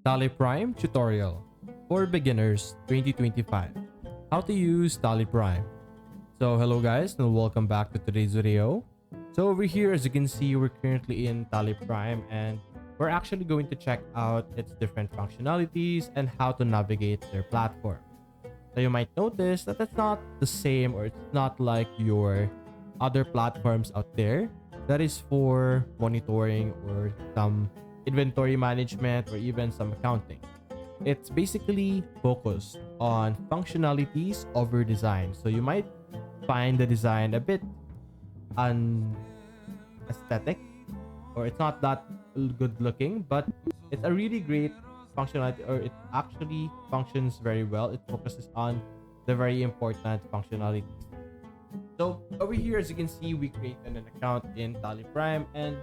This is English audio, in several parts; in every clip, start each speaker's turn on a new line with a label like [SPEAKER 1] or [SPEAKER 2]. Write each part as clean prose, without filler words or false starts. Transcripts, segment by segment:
[SPEAKER 1] Tallyprime tutorial for beginners 2025. How to use Tallyprime. So hello guys and welcome back to today's video. So over here, as you can see, we're currently in Tallyprime and we're actually going to check out its different functionalities and how to navigate their platform. So you might notice that it's not the same, or it's not like your other platforms out there that is for monitoring or some inventory management or even some accounting. It's basically focused on functionalities over design. So you might find the design a bit unaesthetic, or it's not that good looking, but it's a really great functionality, or it actually functions very well. It focuses on the very important functionalities. So over here, as you can see, we created an account in Tallyprime, and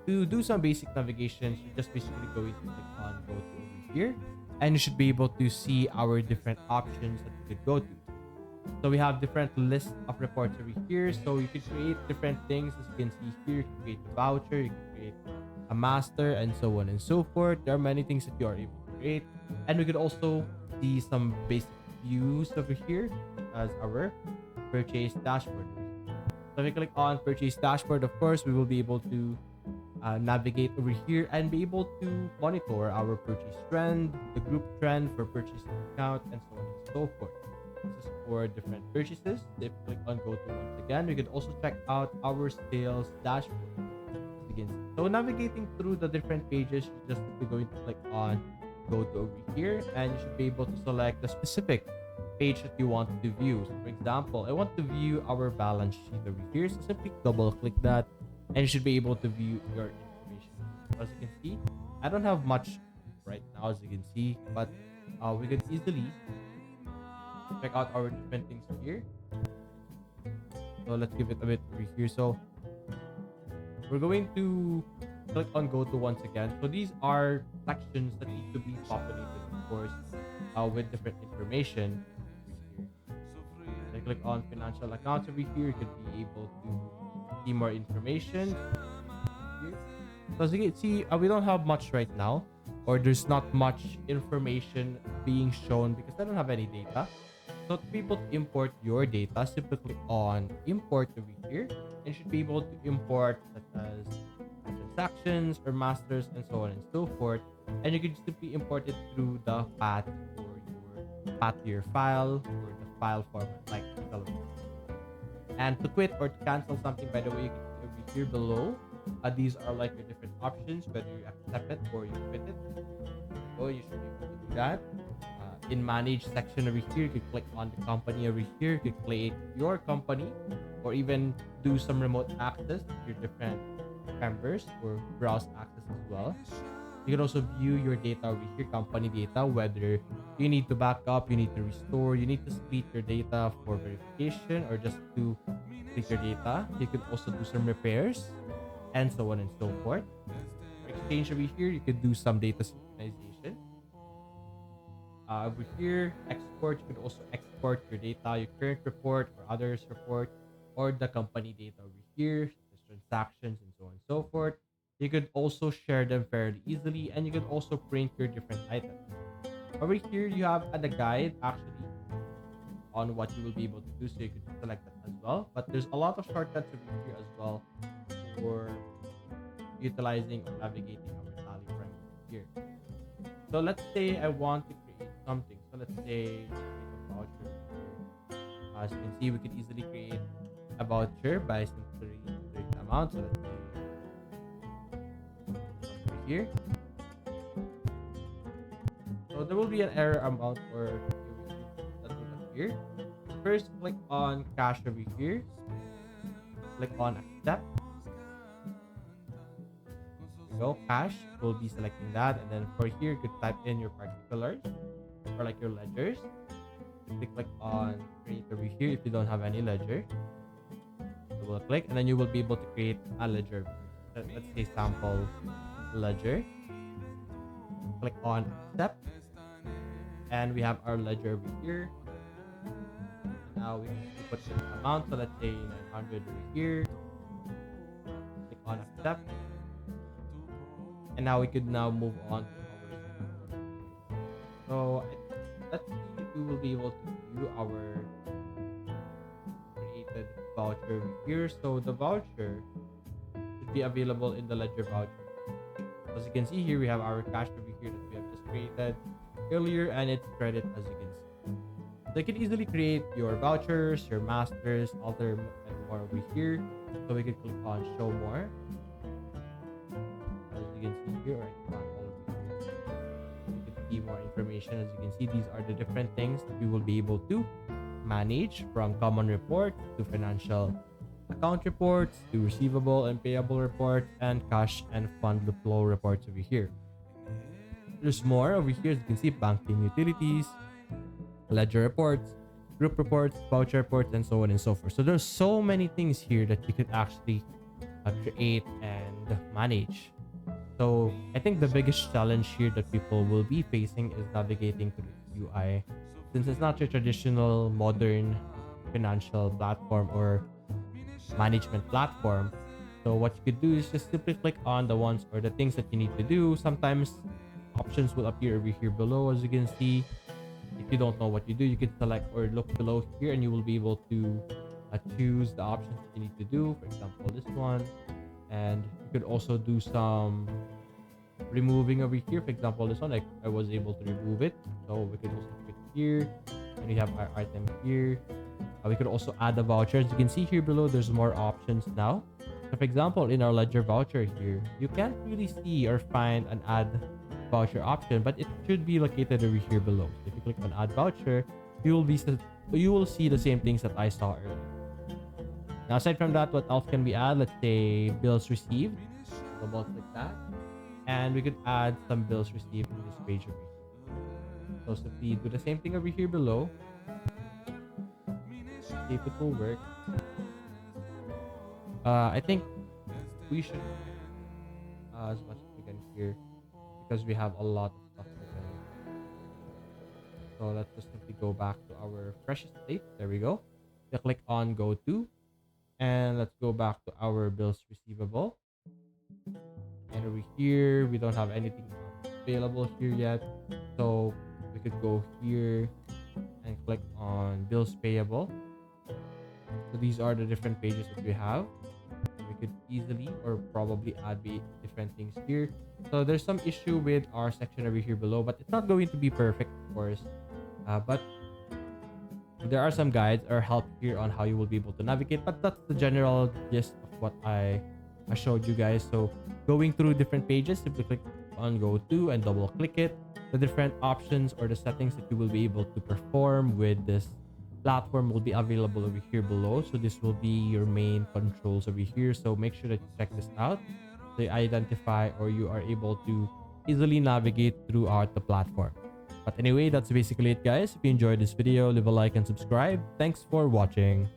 [SPEAKER 1] to do some basic navigations, you're just basically going to click on go to over here, and you should be able to see our different options that you could go to. So we have different lists of reports over here. So you can create different things. As you can see here, you can create a voucher, you can create a master, and so on and so forth. There are many things that you are able to create. And we could also see some basic views over here as our purchase dashboard. So if we click on purchase dashboard, of course, we will be able to navigate over here and be able to monitor our purchase trend, the group trend for purchase account, and so on and so forth. This is for different purchases. If you click on go to once again, we could also check out our sales dashboard. So navigating through the different pages, you're just simply going to click on go to over here, and you should be able to select the specific page that you want to view. So for example, I want to view our balance sheet over here. So simply double click that, and you should be able to view your information. So as you can see, I don't have much right now, as you can see, but we could easily check out our different things here. So let's give it a bit over here. So we're going to click on go to once again. So these are sections that need to be populated, of course, with different information. So click on financial accounts over here. You could be able to see more information here. So as you can see, we don't have much right now, or there's not much information being shown because I don't have any data. So to be able to import your data, simply click on import over here, and you should be able to import such as transactions or masters and so on and so forth. And you can simply import it through the path or your path to your file or the file format like Excel. And to quit or to cancel something, by the way, you can see over here below. These are like your different options, whether you accept it or you quit it. So you should be able to do that. In manage section over here, you can click on the company over here. You can create your company or even do some remote access to your different members or browse access as well. You can also view your data over here, company data, whether you need to back up, you need to restore, you need to split your data for verification, or just to split your data. You can also do some repairs and so on and so forth. For exchange over here, you could do some data synchronization. Over here, export, you could also export your data, your current report or others report, or the company data over here, such as transactions and so on and so forth. You could also share them fairly easily, and you could also print your different items. Over here, you have a guide actually on what you will be able to do, so you could select that as well. But there's a lot of shortcuts over here as well for utilizing or navigating our Tallyprime here. So let's say I want to create something. So let's say create a voucher. As you can see, we could easily create a voucher by simply entering the amount. So let's say over here. So there will be an error amount or that will appear. First, click on cash over here. Click on accept. Go cash, we'll be selecting that, and then for here you could type in your particulars or like your ledgers. Simply click on create over here if you don't have any ledger. Double click, and then you will be able to create a ledger. Let's say sample ledger. Click on accept, and we have our ledger over here. Now we need to put the amount, so let's say 900 over here. Click on accept. And now we could now move on to our be able to view our created voucher over here. So the voucher should be available in the ledger voucher. As you can see here, we have our cash over here that we have just created earlier, and it's credit as you can see. So you can easily create your vouchers, your masters, other and more over here. So we can click on show more. As you can see here, or click on all over here. You can see more information. As you can see, these are the different things that we will be able to manage, from common report to financial account reports to receivable and payable reports and cash and fund flow reports over here. There's more over here. As you can see, banking utilities, ledger reports, group reports, voucher reports, and so on and so forth. So there's so many things here that you could actually create and manage. So I think the biggest challenge here that people will be facing is navigating through the UI, since it's not your traditional modern financial platform or management platform. So what you could do is just simply click on the ones or the things that you need to do. Sometimes options will appear over here below. As you can see, if you don't know what you do, you can select or look below here and you will be able to choose the options that you need to do. For example, this one. And you could also do some removing over here. For example, this one, I was able to remove it. So we could also click here and we have our item here. We could also add the vouchers. You can see here below, there's more options now. So for example, in our ledger voucher here, you can't really see or find an add voucher option, but it should be located over here below. So if you click on add voucher, you will see the same things that I saw earlier. Now, aside from that, what else can we add? Let's say bills received. Double click that. And we could add some bills received in this page over here. So simply do the same thing over here below. See if it will work. I think we should as much as we can here, because we have a lot of stuff already. So let's just simply go back to our freshest state. There we go. You click on go to, and let's go back to our bills receivable. And over here, we don't have anything available here yet. So we could go here and click on bills payable. So these are the different pages that we have. We could easily or probably add different things here. So there's some issue with our section over here below, but it's not going to be perfect, of course. But there are some guides or help here on how you will be able to navigate. But that's the general gist of what I showed you guys. So going through different pages, simply click on go to and double click it. The different options or the settings that you will be able to perform with this platform will be available over here below. So this will be your main controls over here. So make sure that you check this out. So you identify or you are able to easily navigate throughout the platform. But anyway, that's basically it, guys. If you enjoyed this video, leave a like and subscribe. Thanks for watching.